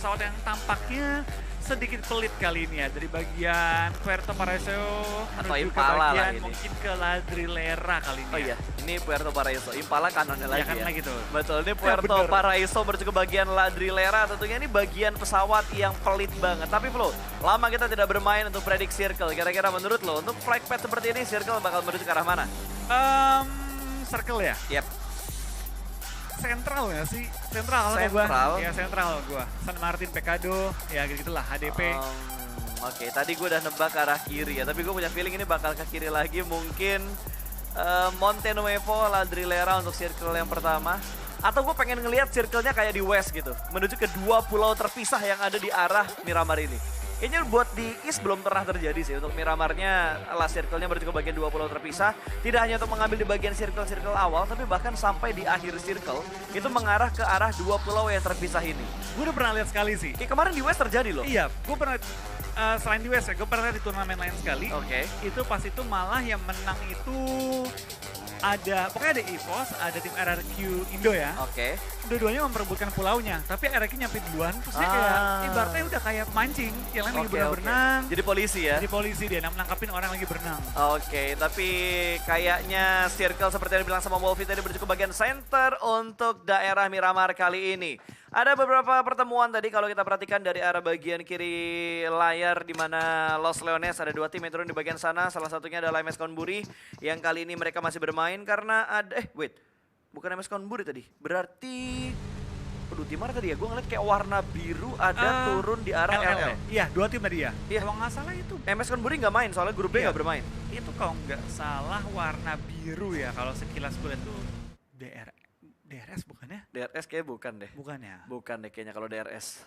pesawat yang tampaknya sedikit pelit kali ini ya. Dari bagian Puerto Paraiso Atau menuju ke Impala lah bagian ini. mungkin ke Ladrilera kali ini. Oh iya, ini Puerto Paraiso. Impala kanonnya lagi kan ya. gitu. Betul, ini Puerto bener. Paraiso menuju ke bagian Ladrilera. Tentunya ini bagian pesawat yang pelit banget. Tapi Flo, lama kita tidak bermain untuk prediksi Circle. Kira-kira menurut lo, untuk flag path seperti ini, Circle bakal menuju ke arah mana? Circle ya? Yep. Sentral ya sih? Sentral kalau Sentral? gua. Ya sentral gua. San Martin, Pecado, ya gitu-gitulah HDP. Oke, tadi gue udah nebak ke arah kiri ya. Tapi gue punya feeling ini bakal ke kiri lagi. Mungkin Monte Nuevo, Ladrilera untuk circle yang pertama. Atau gue pengen ngelihat circle-nya kayak di West gitu. Menuju ke dua pulau terpisah yang ada di arah Miramar ini. Kayaknya buat di East belum pernah terjadi sih. Untuk Miramarnya, last circle-nya menuju ke bagian dua pulau terpisah. Tidak hanya untuk mengambil di bagian circle-circle awal, tapi bahkan sampai di akhir circle. Itu mengarah ke arah dua pulau yang terpisah ini. Gue udah pernah lihat sekali sih. Kayak kemarin di West terjadi loh. Iya, gue pernah, selain di West ya, gue pernah di turnamen lain sekali. Oke. Itu pas itu malah yang menang itu pokoknya ada EVOS, ada tim RRQ Indo ya. Oke. Dua-duanya memperebutkan pulaunya, tapi RRQ nyampe duluan, terus dia kayak, ibaratnya udah kayak mancing, yang lain lagi berenang. Jadi polisi ya? Jadi polisi dia, menangkapin orang lagi berenang. Oke, tapi kayaknya circle seperti yang dibilang sama Wolfie tadi menuju ke bagian center untuk daerah Miramar kali ini. Ada beberapa pertemuan tadi kalau kita perhatikan dari arah bagian kiri layar di mana Los Leones ada dua tim yang turun di bagian sana. Salah satunya adalah MS Konburi yang kali ini mereka masih bermain karena ada bukan MS Konburi tadi. Berarti di mana tadi ya? Gue ngeliat kayak warna biru ada turun di arah LL. Iya, dua tim tadi ya. Iya. Kalau nggak salah itu MS Konburi nggak main soalnya grup B nggak bermain. itu kalau nggak salah warna biru ya. Kalau sekilas gue lihat tuh DRS bukan ya? DRS kayak bukan deh. Bukan ya? Bukan deh kayaknya kalau DRS.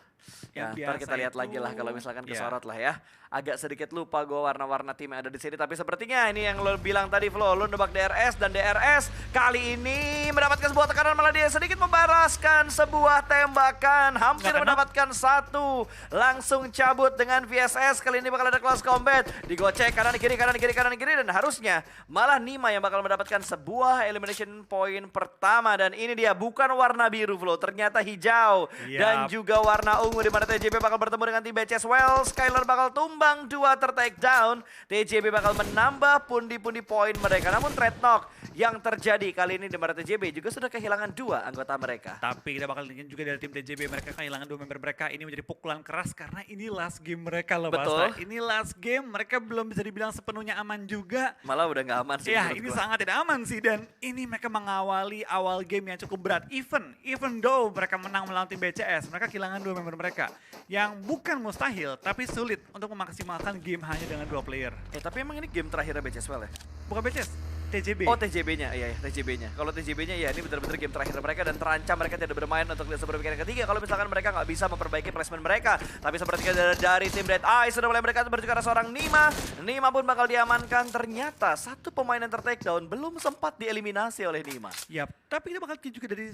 Yang Ya, ntar kita lihat biasa lagi lah kalau misalkan itu, kesorot lah ya. Agak sedikit lupa gue warna-warna tim yang ada di sini. Tapi sepertinya ini yang lo bilang tadi Flo, lo nebak DRS dan DRS kali ini mendapatkan sebuah tekanan malah dia sedikit membalaskan sebuah tembakan. Hampir mendapatkan satu. Langsung cabut dengan VSS. Kali ini bakal ada close combat. Digocek kanan kiri kanan kiri kanan kiri dan harusnya malah Nima yang bakal mendapatkan sebuah elimination point pertama. Dan ini dia bukan warna biru Flo, ternyata hijau. Dan juga warna ungu di mana TJB bakal bertemu dengan tim BCS Well. Skylar bakal tumbang, dua ter-take down. TJB bakal menambah pundi-pundi poin mereka. Namun trade knock yang terjadi kali ini di mana TJB juga sudah kehilangan dua anggota mereka. Tapi kita bakal lihat juga dari tim TJB, mereka kehilangan dua member mereka. Ini menjadi pukulan keras karena ini last game mereka loh. Betul. Ini last game, mereka belum bisa dibilang sepenuhnya aman juga. Malah udah gak aman sih. Ya ini sangat tidak aman sih, dan ini mereka mengawali awal game yang cukup berat. Even though mereka menang melawan tim BCS, mereka kehilangan dua member mereka. Yang bukan mustahil, tapi sulit untuk memaksimalkan game hanya dengan dua player. Tapi emang ini game terakhirnya BCS Well ya? Bukan BCS, TJB. Oh TJB-nya, iya TJB-nya. Kalau TJB-nya ya ini benar-benar game terakhir mereka dan terancam mereka tidak bermain untuk sebelum weekend ketiga kalau misalkan mereka nggak bisa memperbaiki placement mereka. Tapi seperti dari tim Red Eye sudah mulai mereka menuju ke arah seorang Nima. Nima pun bakal diamankan. Ternyata satu pemain yang ter-takedown belum sempat dieliminasi oleh Nima. Yap, tapi ini bakal juga dari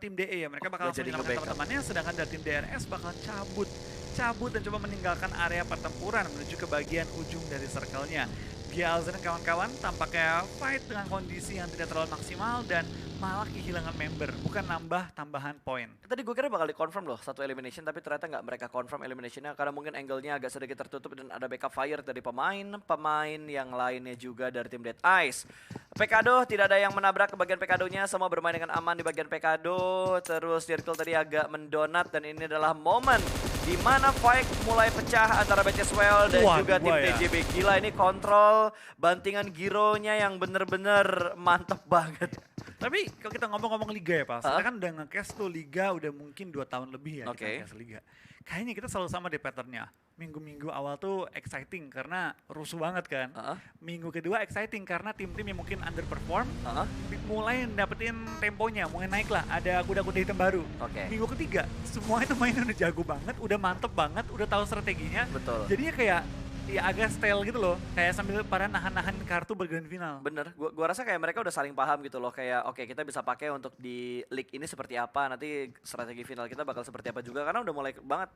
tim DE ya. Mereka bakal langsung menyelamatkan teman-temannya, sedangkan dari tim DRS bakal cabut dan coba meninggalkan area pertempuran menuju ke bagian ujung dari circle-nya. Gialzen dan kawan-kawan tampaknya fight dengan kondisi yang tidak terlalu maksimal dan malah kehilangan member, bukan nambah tambahan poin. Tadi gue kira bakal di-confirm loh satu elimination, tapi ternyata nggak mereka confirm eliminationnya karena mungkin angle-nya agak sedikit tertutup dan ada backup fire dari pemain yang lainnya juga dari tim Dead Eyes. Pecado tidak ada yang menabrak ke bagian Pecadonya, semua bermain dengan aman di bagian Pecado. Terus Circle tadi agak mendonat dan ini adalah momen di mana fight mulai pecah antara BCS Well dan juga tim TJB. Gila ini kontrol bantingan Gironya yang bener-bener mantep banget. Tapi kalau kita ngomong-ngomong liga ya Pak, kita kan udah nge-cast tuh liga udah mungkin 2 tahun lebih ya kita nge-cast liga. Kayaknya kita selalu sama deh patternnya. Minggu-minggu awal tuh exciting karena rusuh banget kan. Minggu kedua exciting karena tim-tim yang mungkin underperform mulai dapetin temponya, mulai naik lah. Ada kuda-kuda hitam baru. Minggu ketiga semua itu mainnya udah jago banget, udah mantep banget, udah tahu strateginya. Betul. Jadinya kayak ya agak style gitu loh, kayak sambil pada nahan-nahan kartu bergrand final. Bener, gua rasa kayak mereka udah saling paham gitu loh, kayak oke, kita bisa pakai untuk di league ini seperti apa, nanti strategi final kita bakal seperti apa juga, karena udah mulai banget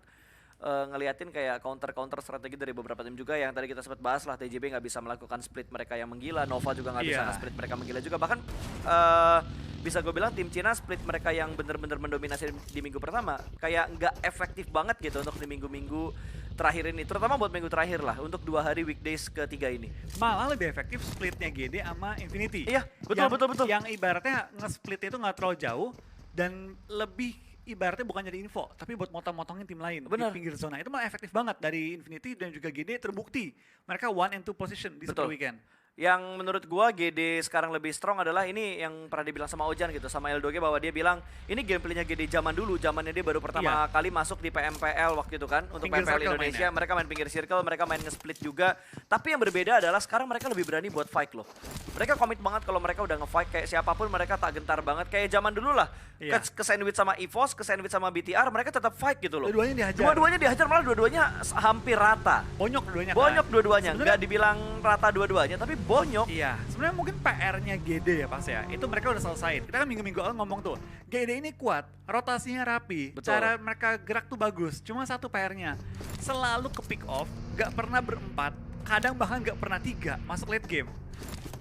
ngeliatin kayak counter strategi dari beberapa tim juga yang tadi kita sempat bahas lah. TJB nggak bisa melakukan split mereka yang menggila, Nova juga nggak bisa split mereka menggila juga, bahkan bisa gue bilang tim Cina split mereka yang bener-bener mendominasi di minggu pertama kayak nggak efektif banget gitu untuk di minggu-minggu terakhir ini, terutama buat minggu terakhir lah untuk 2 hari weekdays ketiga ini. Malah lebih efektif splitnya GD sama Infinity. Iya, betul. Yang ibaratnya nge-split itu nggak terlalu jauh dan lebih ibaratnya bukan jadi info, tapi buat motong-motongin tim lain Bener. di pinggir zona. Itu malah efektif banget dari Infinity dan juga GD terbukti. Mereka 1 and 2 position di Super Weekend. Yang menurut gua GD sekarang lebih strong adalah ini yang pernah dibilang sama Ojan gitu, sama Eldoge, bahwa dia bilang ini gameplaynya GD zaman dulu, zamannya dia baru pertama kali masuk di PMPL waktu itu kan, untuk Pinggir PMPL circle Indonesia, mainnya. mereka main pinggir circle, mereka main nge-split juga. Tapi yang berbeda adalah sekarang mereka lebih berani buat fight loh. Mereka komit banget kalau mereka udah nge-fight, kayak siapapun mereka tak gentar banget, kayak zaman dulu lah. Iya. Ke sandwich sama EVOS, ke sandwich sama BTR, mereka tetap fight gitu loh. Dua-duanya dihajar. Dua-duanya dihajar, malah dua-duanya hampir rata. Bonyok dua-duanya kan. Bonyok dua-duanya, Sebenarnya- nggak dibilang rata dua-duanya, tapi bonyok. Iya, sebenarnya mungkin PR-nya GD ya pas ya. Itu mereka udah selesai. Kita kan minggu-minggu awal ngomong tuh, GD ini kuat, rotasinya rapi, Betul. cara mereka gerak tuh bagus. Cuma satu PR-nya, selalu ke pick off, gak pernah berempat, kadang bahkan gak pernah 3 masuk late game.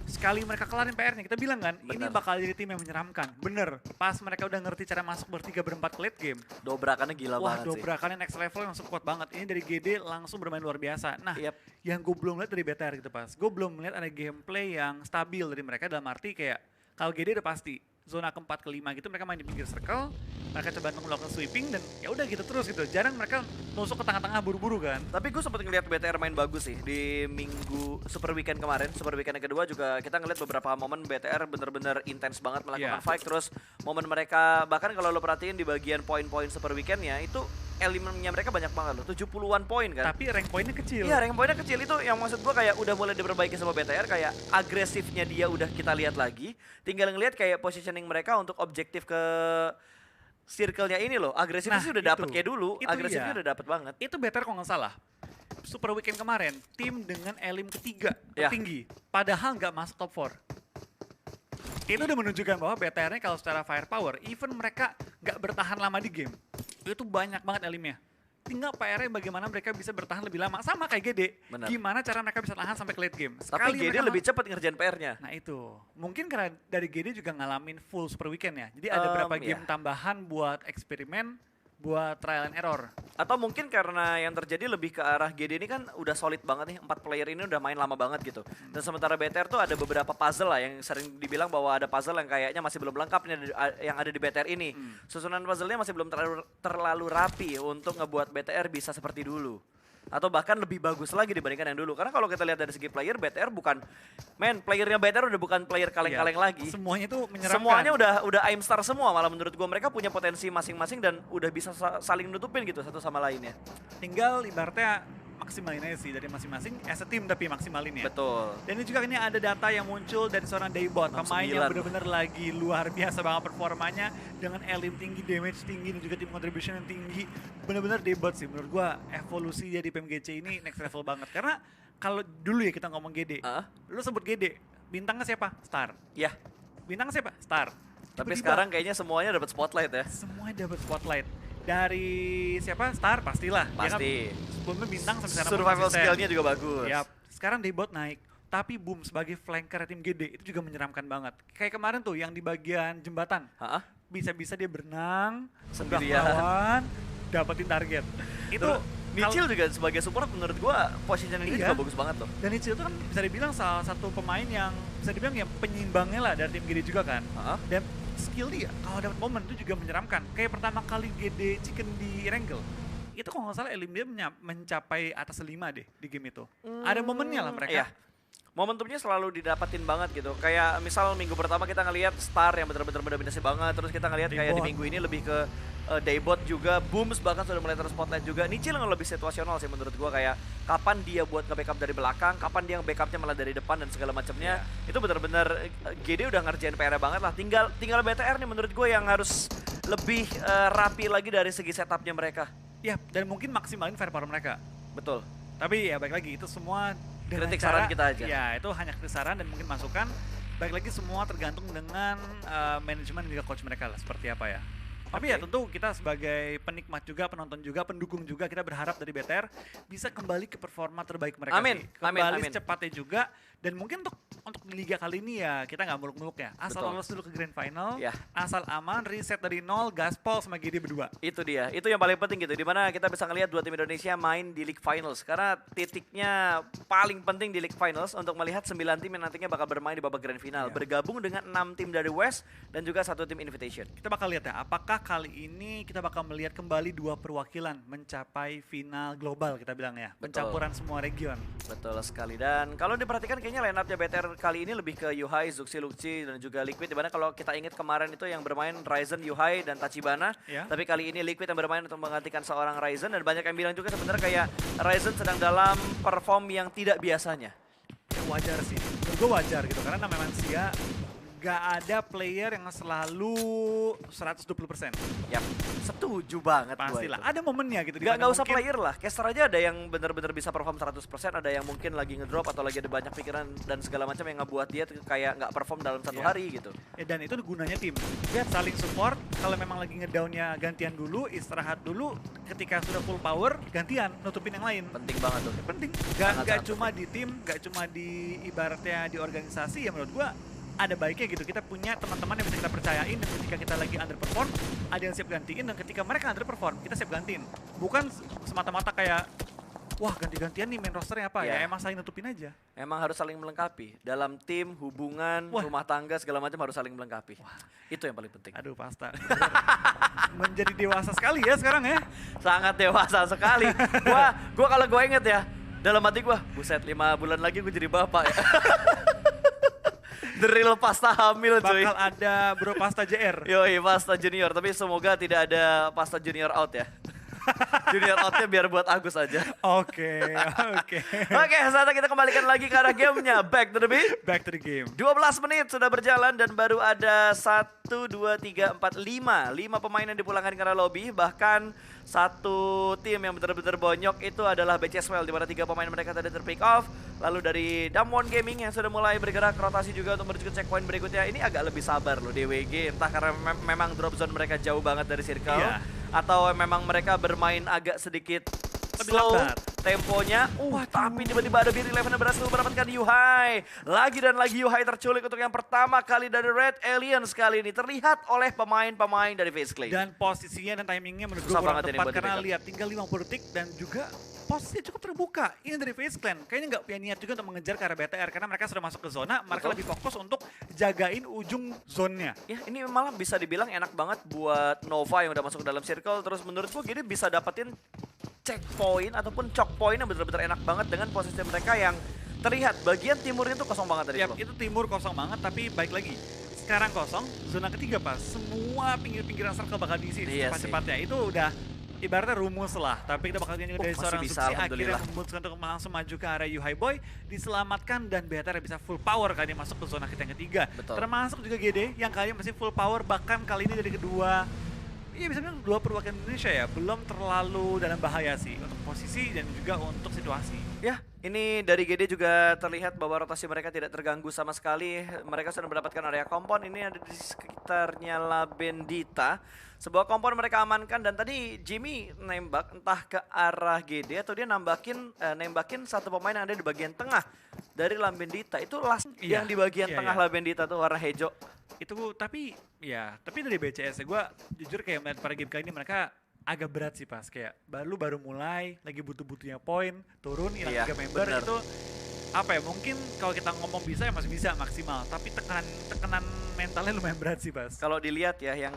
Sekali mereka kelarin PR-nya, kita bilang kan, ini Bener. bakal jadi tim yang menyeramkan. Bener, pas mereka udah ngerti cara masuk bertiga berempat ke late game, Dobrakannya gila wah banget sih. dobrakannya next level langsung kuat banget. Ini dari GD langsung bermain luar biasa. Nah, Yap. yang gue belum lihat dari BTR gitu pas, gue belum melihat ada gameplay yang stabil dari mereka, dalam arti kayak kalau GD udah pasti zona keempat kelima gitu mereka main di pinggir circle, mereka coba melakukan sweeping dan ya udah gitu terus gitu. Jarang mereka nusuk ke tengah-tengah buru-buru kan. Tapi gue sempat ngeliat BTR main bagus sih di minggu Super Weekend kemarin. Super Weekend yang kedua juga kita ngeliat beberapa momen BTR bener-bener intens banget melakukan Iya. fight. Terus momen mereka, bahkan kalau lo perhatiin di bagian poin-poin Super Weekendnya itu elemennya mereka banyak banget loh, 70-an poin kan. Tapi rank poinnya kecil. Iya, rank poinnya kecil itu yang maksud gua kayak udah mulai diperbaiki sama BTR, kayak agresifnya dia udah kita lihat lagi. Tinggal ngelihat kayak positioning mereka untuk objektif ke circle-nya ini loh. Agresifnya Nah, sih udah itu. dapet kayak dulu, Itu agresifnya iya. udah dapet banget. Itu BTR kalau nggak salah. Super Weekend kemarin, tim dengan elim ketiga Ya. tertinggi. Padahal nggak masuk top 4. Itu udah menunjukkan bahwa BTR-nya kalau secara firepower, even mereka nggak bertahan lama di game, itu banyak banget elimnya. Tinggal PR-nya bagaimana mereka bisa bertahan lebih lama, sama kayak GD. Benar. Gimana cara mereka bisa tahan sampai ke late game. Tapi GD mereka lebih cepat ngerjain PR-nya. Nah itu, mungkin karena dari GD juga ngalamin full Super Weekend ya. Jadi ada beberapa game Iya. tambahan buat eksperimen, buat trial and error. Atau mungkin karena yang terjadi lebih ke arah GD ini kan udah solid banget nih, 4 player ini udah main lama banget gitu. Dan sementara BTR tuh ada beberapa puzzle lah yang sering dibilang bahwa ada puzzle yang kayaknya masih belum lengkap nih yang ada di BTR ini. Susunan puzzle-nya masih belum terlalu rapi untuk ngebuat BTR bisa seperti dulu. Atau bahkan lebih bagus lagi dibandingkan yang dulu. Karena kalau kita lihat dari segi player, BTR bukan, playernya BTR udah bukan player kaleng-kaleng lagi. Semuanya itu menyeramkan. Semuanya udah aim star semua, malah menurut gua mereka punya potensi masing-masing dan udah bisa saling nutupin gitu satu sama lainnya. Tinggal ibaratnya maksimalin aja sih dari masing-masing as a team, tapi maksimalin ya. Betul. Dan ini juga ini ada data yang muncul dari seorang Daybot, pemain yang 69. benar-benar lagi luar biasa banget performanya dengan elim tinggi, damage tinggi, dan juga tim contribution yang tinggi. Benar-benar Daybot sih menurut gua evolusi dia di PMGC ini next level banget. Karena kalau dulu ya kita ngomong GD, lu sebut GD, bintangnya siapa? Star. Ya, Bintangnya siapa? Star. tapi Tiba-tiba sekarang kayaknya semuanya dapat spotlight ya. semuanya dapat spotlight. Dari siapa? Star pastilah. Ya kan? Pasti. Sebelumnya bintang sampai sekarang Survival konsisten. skill-nya juga bagus. Yap. Sekarang Daybot naik, tapi Boom sebagai flanker tim GD itu juga menyeramkan banget. Kayak kemarin tuh yang di bagian jembatan, Hah? bisa-bisa dia berenang, Sendirian. sebelah lawan, dapetin target. Itu Terus Nichil juga sebagai support menurut gua positioning Iya. juga bagus banget loh. dan Nichil itu kan bisa dibilang salah satu pemain yang bisa dibilang yang penyeimbangnya lah dari tim GD juga kan. Hah? Dan skill dia kalau dapat momen itu juga menyeramkan. Kayak pertama kali GD Chicken di Wrangle, itu kalau nggak salah elim dia mencapai atas 5 deh di game itu. Ada momennya lah mereka. Iya. Momentumnya selalu didapatin banget gitu. Kayak misal minggu pertama kita ngelihat Star yang benar-benar mendominasi banget, terus kita ngelihat kayak di Daybot. minggu ini lebih ke Daybot juga, Booms bahkan sudah mulai terspotlight juga. Nichil yang lebih situasional sih menurut gua, kayak kapan dia buat nge-backup dari belakang, kapan dia nge-backupnya malah dari depan dan segala macamnya. Itu benar-benar GD udah ngerjain PR banget lah. Tinggal BTR nih menurut gua yang harus lebih rapi lagi dari segi setupnya mereka. Ya, dan mungkin maksimalin firepower mereka. Betul. Tapi ya baik lagi itu semua dengan Kritik saran kita aja. Ya, itu hanya kritik saran dan mungkin masukan. Baik lagi semua tergantung dengan manajemen dan juga coach mereka lah seperti apa ya. Tapi ya tentu kita sebagai penikmat juga, penonton juga, pendukung juga, kita berharap dari BTR bisa kembali ke performa terbaik mereka. Amin. Sih. Kembali secepatnya juga. Dan mungkin untuk di liga kali ini ya kita nggak muluk-muluk ya. Asal lolos dulu ke Grand Final, asal aman, reset dari nol, gaspol sama GD berdua. Itu dia, itu yang paling penting gitu. Dimana kita bisa ngelihat 2 tim Indonesia main di League Finals. Karena titiknya paling penting di League Finals untuk melihat 9 tim yang nantinya bakal bermain di babak Grand Final. Bergabung dengan 6 tim dari West dan juga 1 tim Invitation. Kita bakal lihat ya, apakah kali ini kita bakal melihat kembali 2 perwakilan mencapai final global kita bilang ya. Pencampuran semua region. Betul sekali. Dan kalau diperhatikan kayaknya line up-nya BTR kali ini lebih ke Yuhai, Zuxi, Luxi, dan juga Liquid. Dimana kalau kita ingat kemarin itu yang bermain Ryzen, Yuhai, dan Tachibana. Tapi kali ini Liquid yang bermain untuk menggantikan seorang Ryzen. Dan banyak yang bilang juga sebenarnya kayak Ryzen sedang dalam perform yang tidak biasanya. Ya, wajar sih, gue wajar gitu. Karena namanya manusia, gak ada player yang selalu 120%. Yap, setuju banget. Pastilah, ada momennya gitu. Gak usah player lah, caster aja ada yang benar-benar bisa perform 100%, ada yang mungkin lagi ngedrop atau lagi ada banyak pikiran dan segala macam yang ngebuat dia kayak gak perform dalam 1 hari gitu. Ya, dan itu gunanya tim. Biar saling support, kalau memang lagi ngedownnya gantian dulu, istirahat dulu, ketika sudah full power, gantian, nutupin yang lain. Penting banget tuh. Penting, gak cuma di tim, gak cuma di ibaratnya di organisasi, ya menurut gua ada baiknya gitu, kita punya teman-teman yang bisa kita percayain dan ketika kita lagi underperform, ada yang siap gantiin dan ketika mereka underperform, kita siap gantiin. Bukan semata-mata kayak, wah ganti-gantian nih main rosternya apa ya, emang saling nutupin aja. Emang harus saling melengkapi, dalam tim, hubungan, rumah tangga, segala macam harus saling melengkapi. Itu yang paling penting. Aduh pasta, menjadi dewasa sekali ya sekarang ya. Sangat dewasa sekali. Gua kalau gue inget ya, dalam hati gua, buset 5 bulan lagi gue jadi bapak ya. The real pasta hamil cuy. Bakal ada bro pasta JR. Yoi, pasta junior, tapi semoga tidak ada pasta junior out ya. Junior outnya biar buat Agus aja. Oke. Oke, saatnya kita kembalikan lagi ke arah gamenya. Back to the beat. Back to the game. 12 menit sudah berjalan dan baru ada 1, 2, 3, 4, 5 pemain yang dipulangkan ke arah lobby. Bahkan satu tim yang benar-benar bonyok itu adalah BCSWell, di mana 3 pemain mereka tadi terpick off. Lalu dari Damwon Gaming yang sudah mulai bergerak rotasi juga untuk menuju ke checkpoint berikutnya. Ini agak lebih sabar loh DWG, entah karena memang drop zone mereka jauh banget dari circle, atau memang mereka bermain agak sedikit slow temponya. Tapi tiba-tiba ada Beer Eleven yang berhasil mendapatkan Yuhai. Lagi dan lagi Yuhai terculik untuk yang pertama kali dari Red Aliens kali ini. Terlihat oleh pemain-pemain dari FaZe Clan. Dan posisinya dan timingnya menurut gue kurang tepat karena lihat tinggal 50 detik dan juga posisinya cukup terbuka. Ini dari FaZe Clan. Kayaknya nggak punya niat juga untuk mengejar ke arah BTR karena mereka sudah masuk ke zona. Mereka lebih fokus untuk jagain ujung zonnya. Ya, ini malah bisa dibilang enak banget buat Nova yang udah masuk ke dalam circle. Terus menurut gue gini bisa dapetin checkpoint ataupun choke point yang benar-benar enak banget dengan posisi mereka yang terlihat bagian timurnya tuh kosong banget tadi. Itu timur kosong banget, tapi baik lagi. Sekarang kosong, zona ketiga pas. Semua pinggir-pinggiran circle bakal diisi cepat-cepatnya. Itu udah ibaratnya rumus lah, tapi kita bakal nyanyi dari seorang Zuxi akhirnya memutuskan untuk langsung maju ke arah Yuhai Boy, diselamatkan dan BTR bisa full power kali ini masuk ke zona kita yang ketiga. Termasuk juga GD yang kali ini masih full power, bahkan kali ini dari kedua, iya bisa bilang 2 perwakilan Indonesia ya, belum terlalu dalam bahaya sih untuk posisi dan juga untuk situasi. Ya, ini dari GD juga terlihat bahwa rotasi mereka tidak terganggu sama sekali. Mereka sudah mendapatkan area kompon, ini ada di sekitarnya La Bendita. Sebuah kompon mereka amankan dan tadi Jimmy nembak entah ke arah GD atau dia nembakin satu pemain yang ada di bagian tengah dari La Bendita. Itu last yang di bagian tengah La Bendita tuh warna hijau. Itu tapi dari BCS gue jujur kayak melihat para game kali ini mereka agak berat sih pas kayak baru mulai lagi butuh-butuhnya poin turun hilang 3 member bener. Itu apa ya, mungkin kalau kita ngomong bisa ya masih bisa maksimal, tapi tekanan mentalnya lumayan berat sih pas. Kalau dilihat ya yang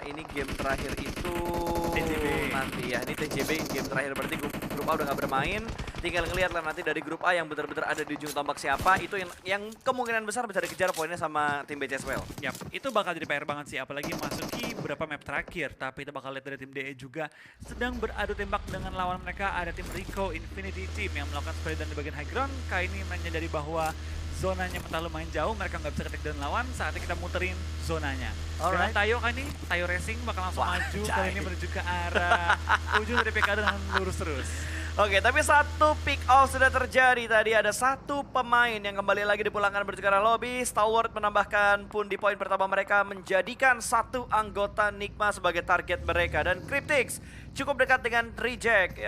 ini game terakhir itu TJB nanti ya, ini TJB game terakhir berarti grup A udah gak bermain, tinggal ngelihat lah nanti dari grup A yang benar-benar ada di ujung tombak siapa, itu yang kemungkinan besar bisa dikejar poinnya sama tim BCSWell. Yap, itu bakal jadi PR banget sih, apalagi masuki beberapa map terakhir, tapi kita bakal lihat dari tim DE juga sedang beradu tembak dengan lawan mereka, ada tim Rico Infinity Team yang melakukan spray dan di bagian high ground. Kali ini menyadari bahwa zonanya mentah lumayan jauh, mereka nggak bisa ketik dan lawan, saatnya kita muterin zonanya. Dengan Tayo kan nih, Tayo Racing bakal langsung maju kali ini menuju ke arah ujung dari PK dengan lurus terus. Oke, tapi satu pick off sudah terjadi. Tadi ada satu pemain yang kembali lagi dipulangkan menuju ke arah lobby. Stalwart menambahkan pun di poin pertama mereka menjadikan satu anggota Nigma sebagai target mereka. Dan Cryptix cukup dekat dengan reject.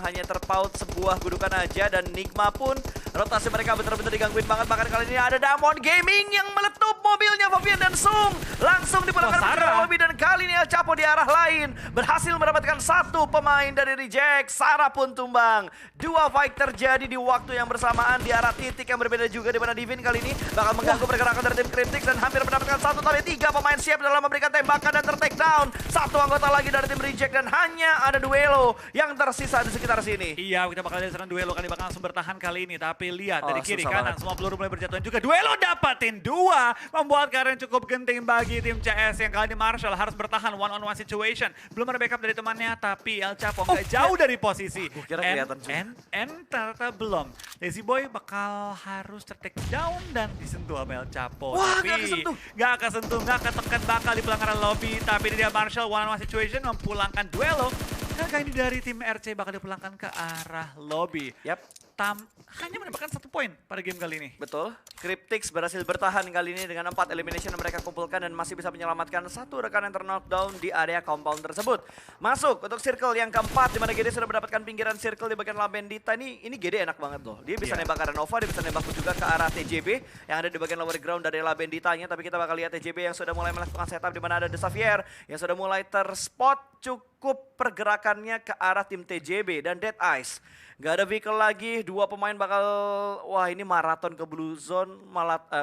Hanya terpaut sebuah gudukan aja dan Nigma pun rotasi mereka benar-benar digangguin banget. Bahkan kali ini ada Diamond Gaming yang meletup mobilnya Fabian dan Sung. Langsung dipulangkan menuju ke arah lobby dan kali ini El Chapo di arah lain berhasil mendapatkan satu pemain dari reject. Sarah pun tumbang. Dua fight terjadi di waktu yang bersamaan di arah titik yang berbeda juga, di mana Divin kali ini bakal mengganggu pergerakan dari tim Cryptix dan hampir mendapatkan satu, tapi tiga pemain siap dalam memberikan tembakan dan ter-take down. Satu anggota lagi dari tim reject dan hanya ada Duelo yang tersisa di sekitar sini. Iya, kita bakal lihat sekarang Duelo kan bakal langsung bertahan kali ini, tapi lihat dari kiri kanan semua peluru mulai berjatuhan juga. Duelo dapatin dua, membuat keadaan cukup genting bagi tim CS yang kali ini Marshall harus bertahan one on one situation. Belum ada backup dari temannya, tapi El Chapo nggak jauh dari posisi. Kira kelihatan juga. Ternyata belum. Lazy Boy bakal harus ter-take down dan disentuh sama El Chapo. Wah, tapi nggak kesentuh, nggak ketekan, bakal di pelanggaran lobby. Tapi dia Marshall one on one situation memulangkan Duelo. Kali ini dari tim RC bakal dipulangkan ke arah lobby. Hanya mendapatkan 1 poin pada game kali ini. Betul. Cryptix berhasil bertahan kali ini dengan 4 elimination yang mereka kumpulkan dan masih bisa menyelamatkan satu rekan yang ter-knockdown di area compound tersebut. Masuk untuk circle yang keempat, di mana GD sudah mendapatkan pinggiran circle di bagian Labendita. Ini GD enak banget loh. Dia bisa nembak ke arah Nova, dia bisa nembak juga ke arah TJB yang ada di bagian lower ground dari Labenditanya. Tapi kita bakal lihat TJB yang sudah mulai melakukan setup, di mana ada The Xavier yang sudah mulai terspot cukup pergerakannya ke arah tim TJB dan Dead Eyes. Gak ada vehicle lagi, dua pemain bakal, wah ini maraton ke Blue Zone,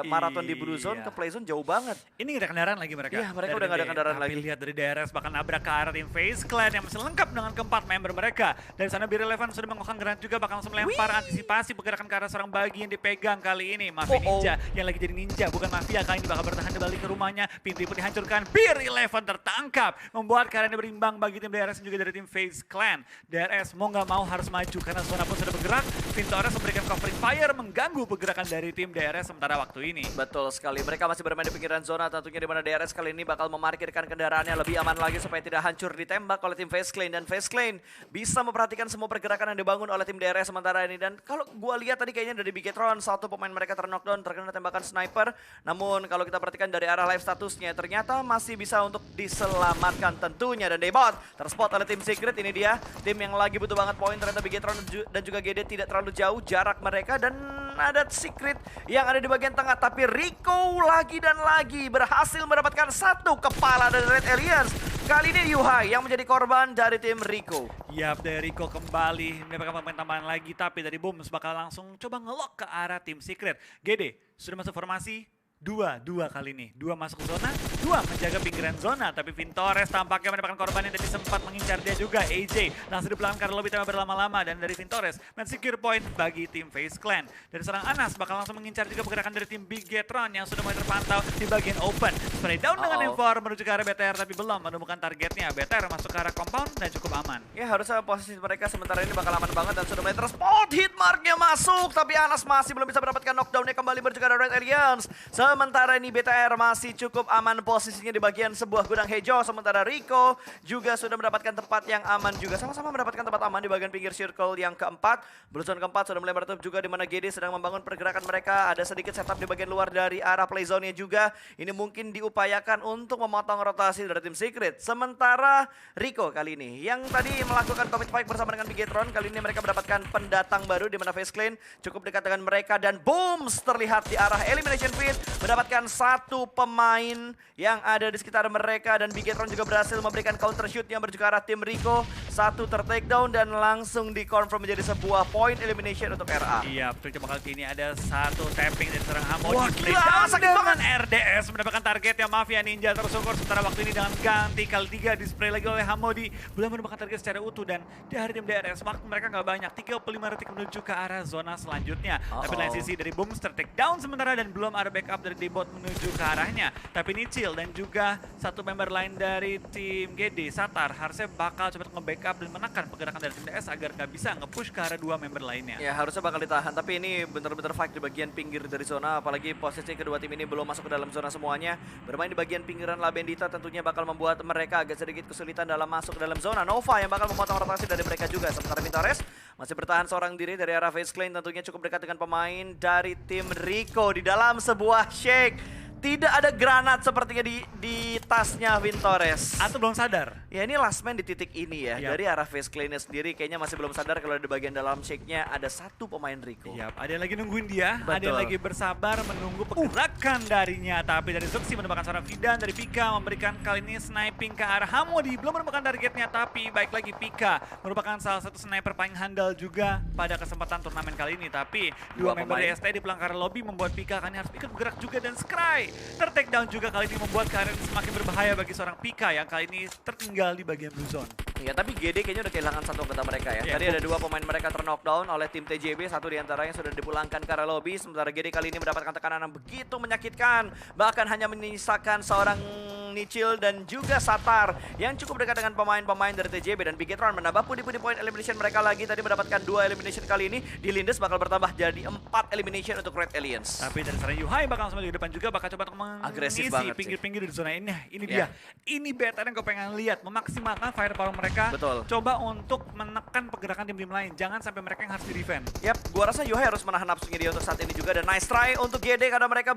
maraton di Blue Zone ke Play Zone jauh banget. Ini gak ada kendaraan lagi mereka. Iya, mereka udah gak ada kendaraan lagi. Tapi lihat dari DRS bahkan nabrak ke arah tim FaZe Clan yang masih lengkap dengan keempat member mereka. Dari sana BeRelevant sudah mengokan granat juga, bakal langsung melempar antisipasi pergerakan ke arah seorang bagi yang dipegang kali ini. Mafia Ninja yang lagi jadi ninja, bukan Mafia, kali ini bakal bertahan kembali ke rumahnya. Pintu pun dihancurkan, BeRelevant tertangkap. Membuat keadaannya berimbang bagi tim DRS dan juga dari tim FaZe Clan. DRS mau gak mau harus maju karena zona pun sudah bergerak. Vintores memberikan covering fire mengganggu pergerakan dari tim DRS sementara waktu ini. Betul sekali, mereka masih bermain di pinggiran zona tentunya, di mana DRS kali ini bakal memarkirkan kendaraannya lebih aman lagi supaya tidak hancur ditembak oleh tim FaZe Clan. Dan FaZe Clan bisa memperhatikan semua pergerakan yang dibangun oleh tim DRS sementara ini. Dan kalau gua lihat tadi kayaknya dari Bigetron, satu pemain mereka ter-knockdown terkena tembakan sniper. Namun kalau kita perhatikan dari arah live statusnya ternyata masih bisa untuk diselamatkan tentunya. Dan Daybot terspot oleh tim Secret, ini dia tim yang lagi butuh banget poin. Ternyata Bigetron dan juga GD tidak terlalu jauh jarak mereka dan ada Secret yang ada di bagian tengah, tapi Rico lagi dan lagi berhasil mendapatkan satu kepala dari Red Aliens. Kali ini Yuhai yang menjadi korban dari tim Rico. Yap, dari Rico kembali mendapatkan pemain tambahan lagi, tapi dari Booms bakal langsung coba ngelok ke arah tim Secret. GD sudah masuk formasi. Dua kali ini. Dua masuk zona, dua menjaga pinggiran zona. Tapi Vintores tampaknya mendapatkan korban yang tadi sempat mengincar dia juga. AJ langsung dipelanggar lobby tema berlama-lama. Dan dari Vintores men-secure point bagi tim FaZe Clan. Dari serang Anas bakal langsung mengincar juga pergerakan dari tim Bigetron yang sudah mulai terpantau di bagian open. Spray down dengan M4 menuju ke arah BTR tapi belum menemukan targetnya. BTR masuk ke arah compound dan cukup aman. Ya harusnya posisi mereka sementara ini bakal aman banget dan sudah mulai terspot. Hitmarknya masuk tapi Anas masih belum bisa mendapatkan knockdownnya, kembali menuju ke arah Red Aliens. Sementara ini BTR masih cukup aman posisinya di bagian sebuah gudang hijau. Sementara Rico juga sudah mendapatkan tempat yang aman juga. Sama-sama mendapatkan tempat aman di bagian pinggir circle yang keempat. Blue Zone keempat sudah mulai meretup juga, di mana GD sedang membangun pergerakan mereka. Ada sedikit setup di bagian luar dari arah play zone-nya juga. Ini mungkin diupayakan untuk memotong rotasi dari tim Secret. Sementara Rico kali ini yang tadi melakukan commit fight bersama dengan Bigetron. Kali ini mereka mendapatkan pendatang baru di mana FaZe Clan cukup dekat dengan mereka. Dan Booms terlihat di arah Elimination Pit mendapatkan satu pemain yang ada di sekitar mereka, dan Bigetron juga berhasil memberikan counter shoot yang menuju ke arah tim Rico. Satu ter-takedown dan langsung di-confirm menjadi sebuah point elimination untuk RA. Iya, betul, coba kali ini ada satu tapping dari seorang Hamo. Wah, gila, sakit banget. RDS mendapatkan target yang Mafia Ninja tersungkur, sementara waktu ini dengan ganti kali 3 di-spray lagi oleh Hamodi. Belum mendapatkan target secara utuh, dan dari tim DRS waktu mereka nggak banyak, 35 detik menuju ke arah zona selanjutnya. Tapi lain sisi dari Booms ter-takedown sementara dan belum ada backup dari Debot menuju ke arahnya. Tapi Nichil dan juga satu member lain dari tim GD, Satar, harusnya bakal cepat nge-backup dan menekan pergerakan dari tim DS agar nggak bisa nge-push ke arah dua member lainnya. Ya harusnya bakal ditahan, tapi ini bener-bener fight di bagian pinggir dari zona, apalagi posisi kedua tim ini belum masuk ke dalam zona semuanya. Bermain di bagian pinggiran Labendita tentunya bakal membuat mereka agak sedikit kesulitan dalam masuk ke dalam zona. Nova yang bakal memotong rotasi dari mereka juga. Sementara Vintores Masih bertahan seorang diri dari arah Face Clan, tentunya cukup dekat dengan pemain dari tim Rico di dalam sebuah shake. Tidak ada granat sepertinya di tasnya Vintores. Atau belum sadar. Ya ini last man di titik ini ya. Yap. Dari arah Face Clan-nya sendiri kayaknya masih belum sadar kalau di bagian dalam shake-nya ada satu pemain Rico. Yap, ada yang lagi nungguin dia, Betul. ada yang lagi bersabar menunggu pergerakan darinya. Tapi dari Zuxi menemukan seorang Fidan, dari Pika memberikan kali ini sniping ke arah Hamodi. Belum menemukan targetnya, tapi baik lagi Pika merupakan salah satu sniper paling handal juga pada kesempatan turnamen kali ini. Tapi dua member pemain. DST di pelanggaran lobby membuat Pika kali ini harus ikut bergerak juga, dan Scry ter-take down juga kali ini membuat keadaan semakin berbahaya bagi seorang Pika yang kali ini tertinggal di bagian blue zone. Ya tapi GD kayaknya udah kehilangan satu anggota mereka ya. Ya, Tadi ada dua pemain mereka terknockdown oleh tim TJB, satu diantaranya sudah dipulangkan ke arah lobby. Sementara GD kali ini mendapatkan tekanan yang begitu menyakitkan. Bahkan hanya menyisakan seorang Nichil dan juga Satar yang cukup dekat dengan pemain-pemain dari TJB. Dan Bigetron menambah pundi-pundi point elimination mereka lagi. Tadi mendapatkan 2 elimination kali ini. Di Lindes bakal bertambah jadi 4 elimination untuk Red Aliens. Tapi dari sana Yuhai bakal langsung di depan juga, bakal coba untuk Agresif mengisi banget sih. pinggir-pinggir di zona ini. Ini Ya. dia. Ini beta yang gue pengen lihat, memaksimalkan firepower mereka. Betul. Coba untuk menekan pergerakan tim-tim lain. Jangan sampai mereka yang harus di-defend. Yap, gua rasa Yuhai harus menahan nafsunya dia untuk saat ini juga. Dan nice try untuk GD karena mereka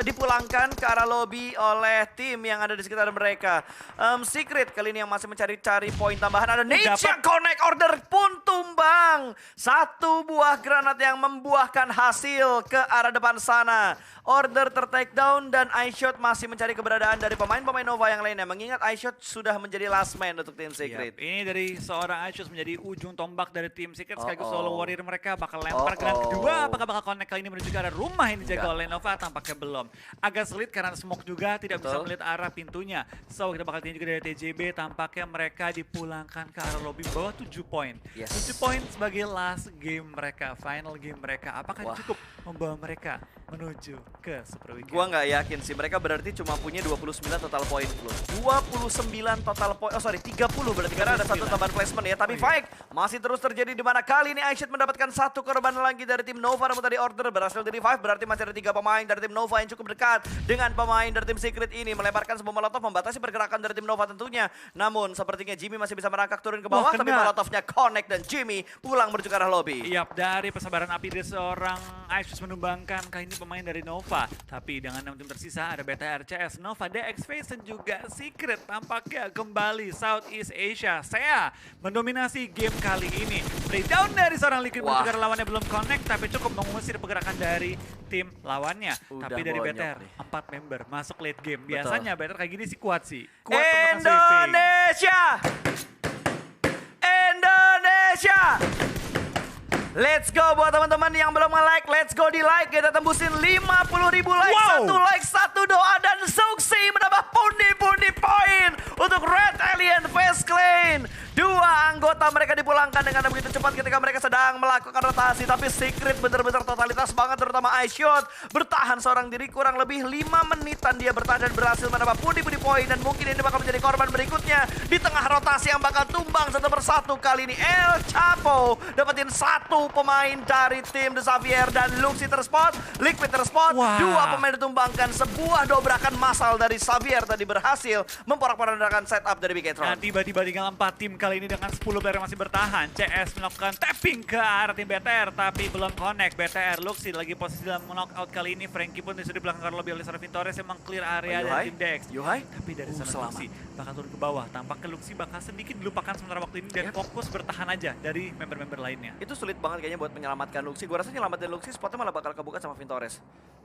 dipulangkan ke arah lobby oleh tim yang ada di sekitar mereka. Secret kali ini yang masih mencari-cari poin tambahan. Ada Nietzsche connect, order pun tumbang. Satu buah granat yang membuahkan hasil ke arah depan sana. Order ter-take down dan iShot masih mencari keberadaan dari pemain-pemain Nova yang lainnya. Mengingat iShot sudah menjadi last man untuk tim Secret. Yap, ini dari seorang Ashus menjadi ujung tombak dari tim Secret sekaligus solo warrior mereka. Bakal lempar granat kedua, apakah bakal connect kali ini menuju ke arah rumah yang dijaga oleh Nova? Tampaknya belum. Agak sulit karena smoke juga, tidak bisa melihat arah pintunya. So kita bakal lihat juga dari TJB, tampaknya mereka dipulangkan ke arah lobby bawah 7 poin. 7 poin sebagai last game mereka, final game mereka. Apakah cukup membawa mereka menuju ke Super Weekend? Gua nggak yakin sih, mereka berarti cuma punya 29 total poin loh. 29 total poin, 30 berarti karena ada satu tambahan placement ya. Tapi fight masih terus terjadi di mana kali ini iShot mendapatkan satu korban lagi dari tim Nova. Namun tadi order berhasil di revive, berarti masih ada 3 pemain dari tim Nova yang cukup dekat dengan pemain dari tim Secret ini. Melemparkan sebuah molotov membatasi pergerakan dari tim Nova tentunya. Namun sepertinya Jimmy masih bisa merangkak turun ke bawah, tapi molotovnya connect dan Jimmy pulang menuju ke arah lobby. Yap, dari pesabaran api dari seorang Isus menumbangkan kali ini pemain dari Nova. Tapi dengan 6 tim tersisa ada Beta RCS, Nova, DX Face dan juga Secret. Tampaknya kembali Southeast Asia. Sea mendominasi game kali ini. Breakdown dari seorang Liquid menuju ke arah lawannya belum connect, tapi cukup mengusir pergerakan dari tim lawannya. Tapi dari BTR 4 member masuk late game. Biasanya BTR kayak gini sih kuat sih. Kuat Indonesia! Indonesia! Let's go buat teman-teman yang belum nge-like, let's go di like. Kita tembusin 50.000 like, satu like, satu doa, dan Zuxi menambah pundi-pundi poin untuk Red Alien Face Clan. 2 anggota mereka dipulangkan dengan begitu cepat ketika mereka sedang melakukan rotasi. Tapi Secret benar-benar totalitas banget, terutama iShot. Bertahan seorang diri kurang lebih 5 menitan dia bertahan dan berhasil menambah pundi-pundi poin. Dan mungkin ini bakal menjadi korban berikutnya di tengah rotasi yang bakal tumbang satu persatu. Kali ini El Chapo dapetin 1 pemain dari tim The Xavier dan Luxi terspot, Liquid terspot. 2 pemain ditumbangkan, sebuah dobrakan massal dari Xavier tadi berhasil memporak-porandakan setup dari Bigetron. Dan tiba-tiba tinggal 4 tim kali ini dengan 10 player masih bertahan. CS melakukan tapping ke arah tim BTR tapi belum connect. BTR Luxi lagi posisi dalam knockout kali ini. Franky pun disuruh di belakang lobby oleh seorang Vintores yang meng-clear area dari tim Dex. Tapi dari sana Luxi bakal turun ke bawah. Tampaknya Luxi bakal sedikit dilupakan sementara waktu ini dan fokus bertahan aja dari member-member lainnya. Itu sulit banget kayaknya buat menyelamatkan Luxi. Gua rasa nyelamatin Luxi spotnya malah bakal kebuka sama Vintores.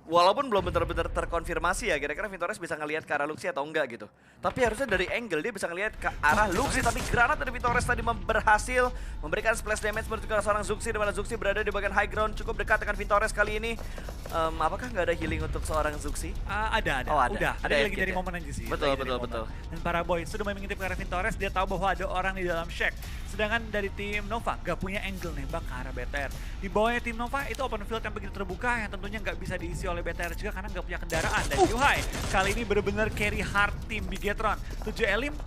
Walaupun belum benar-benar terkonfirmasi ya, kira-kira Vintores bisa ngelihat ke arah Luxi atau enggak gitu. Tapi harusnya dari angle dia bisa ngelihat ke arah Luxi. Tapi granat dari Vintores tadi berhasil memberikan splash damage menuju ke seorang Zuxi, di mana Zuxi berada di bagian high ground cukup dekat dengan Vintores kali ini. Apakah nggak ada healing untuk seorang Zuxi? Ada. Oh, ada. Udah, ada lagi dari momen aja sih. Betul. Dan para boy sudah mengintip ke arah Vintores, dia tahu bahwa ada orang di dalam shack. Sedangkan dari tim Nova gak punya angle nembak ke arah BTR. Di bawahnya tim Nova itu open field yang begitu terbuka yang tentunya gak bisa diisi oleh BTR juga karena gak punya kendaraan. Dan Yuhai kali ini benar-benar carry hard tim Bigetron. 7 elim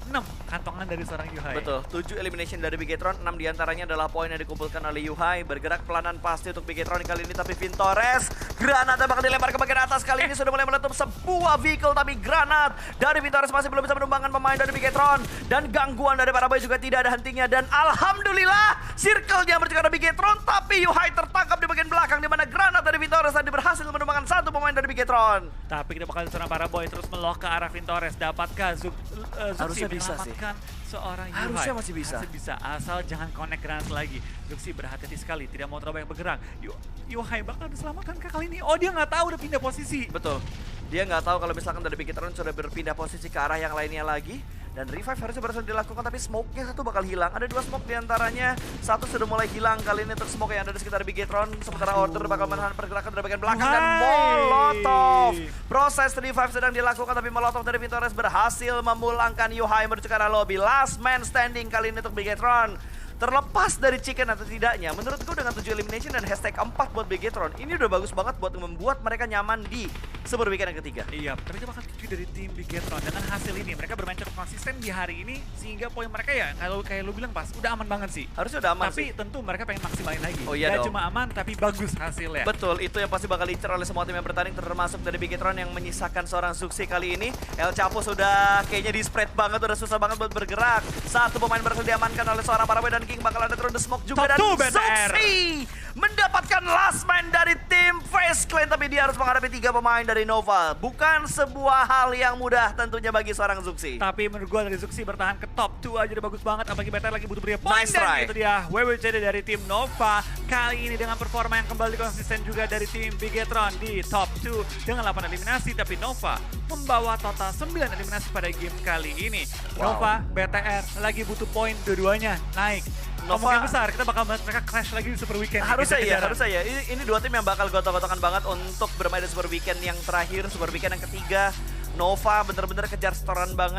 6 kantongan dari seorang Yuhai. Betul, 7 elimination dari Bigetron, 6 diantaranya adalah poin yang dikumpulkan oleh Yuhai. Bergerak pelanan pasti untuk Bigetron kali ini, tapi Vintores, granatnya bakal dilempar ke bagian atas. Kali ini sudah mulai meletup sebuah vehicle, tapi granat dari Vintores masih belum bisa menumbangkan pemain dari Bigetron. Dan gangguan dari Paraboy juga tidak ada hentinya. Dan alhamdulillah, circle-nya berjaga dari Bigetron, tapi Yuhai tertangkap di bagian belakang, di mana granat dari Vintores tadi berhasil menumbangkan satu pemain dari Bigetron. Tapi kita bakal seorang Paraboy terus melock ke arah Vintores. Dapatkah Harusnya bisa sih. Seorang Yuhai? Harusnya masih bisa. Masih bisa, asal jangan connect granat lagi. Zuxi berhati-hati sekali, tidak mau terlalu banyak bergerak. Yuhai bakal diselamatkan kali ini. Oh, dia nggak tahu udah pindah posisi. Betul. Dia nggak tahu kalau misalkan dari Bigetron sudah berpindah posisi ke arah yang lainnya lagi. Dan revive harusnya berhasil dilakukan, tapi smoke-nya satu bakal hilang. Ada 2 smoke diantaranya, satu sudah mulai hilang kali ini untuk smoke yang ada di sekitar Bigetron. Sementara Order bakal menahan pergerakan dari bagian belakang dan Molotov. Proses revive sedang dilakukan, tapi Molotov dari Vintores berhasil memulangkan Yuhai menuju ke arah lobby. Last man standing kali ini untuk Bigetron. Terlepas dari chicken atau tidaknya, menurutku dengan 7 elimination dan hashtag 4 buat Bigetron, ini udah bagus banget buat membuat mereka nyaman di Super Weekend yang ketiga. Iya, tapi itu bakal cuci dari tim Bigetron. Dengan hasil ini, mereka bermain cukup konsisten di hari ini, sehingga poin mereka ya, kalau kayak lu bilang pas, udah aman banget sih. Harusnya udah aman tapi sih. tentu mereka pengen maksimalin lagi. Oh iya Gak dong. cuma aman, tapi bagus hasilnya. Betul, itu yang pasti bakal diincar oleh semua tim yang bertanding, termasuk dari Bigetron yang menyisakan seorang Zuxi kali ini. El Chapo sudah kayaknya di spread banget, udah susah banget buat bergerak. Satu pemain berhasil diamankan oleh seorang Paraboy dan King bakal ada turun the smoke juga. Dan Zuxi mendapatkan last man dari tim Face Clan, tapi dia harus menghadapi 3 pemain dari Nova. Bukan sebuah hal yang mudah tentunya bagi seorang Zuxi. Tapi menurut gua dari Zuxi bertahan ke top 2 aja udah bagus banget. Apalagi BTR lagi butuh beri poin. Nice Dan try. itu dia WWCD dari tim Nova. Kali ini dengan performa yang kembali konsisten juga dari tim Bigetron di top 2 dengan 8 eliminasi. Tapi Nova membawa total 9 eliminasi pada game kali ini. Wow. Nova, BTR lagi butuh poin dua-duanya naik. Kemungkinan besar kita bakal melihat mereka clash lagi di Super Weekend. Harusnya ya. Ini 2 tim yang bakal gotok-gotokan banget untuk bermain di Super Weekend yang terakhir, Super Weekend yang ketiga. Nova bener-bener kejar setoran banget.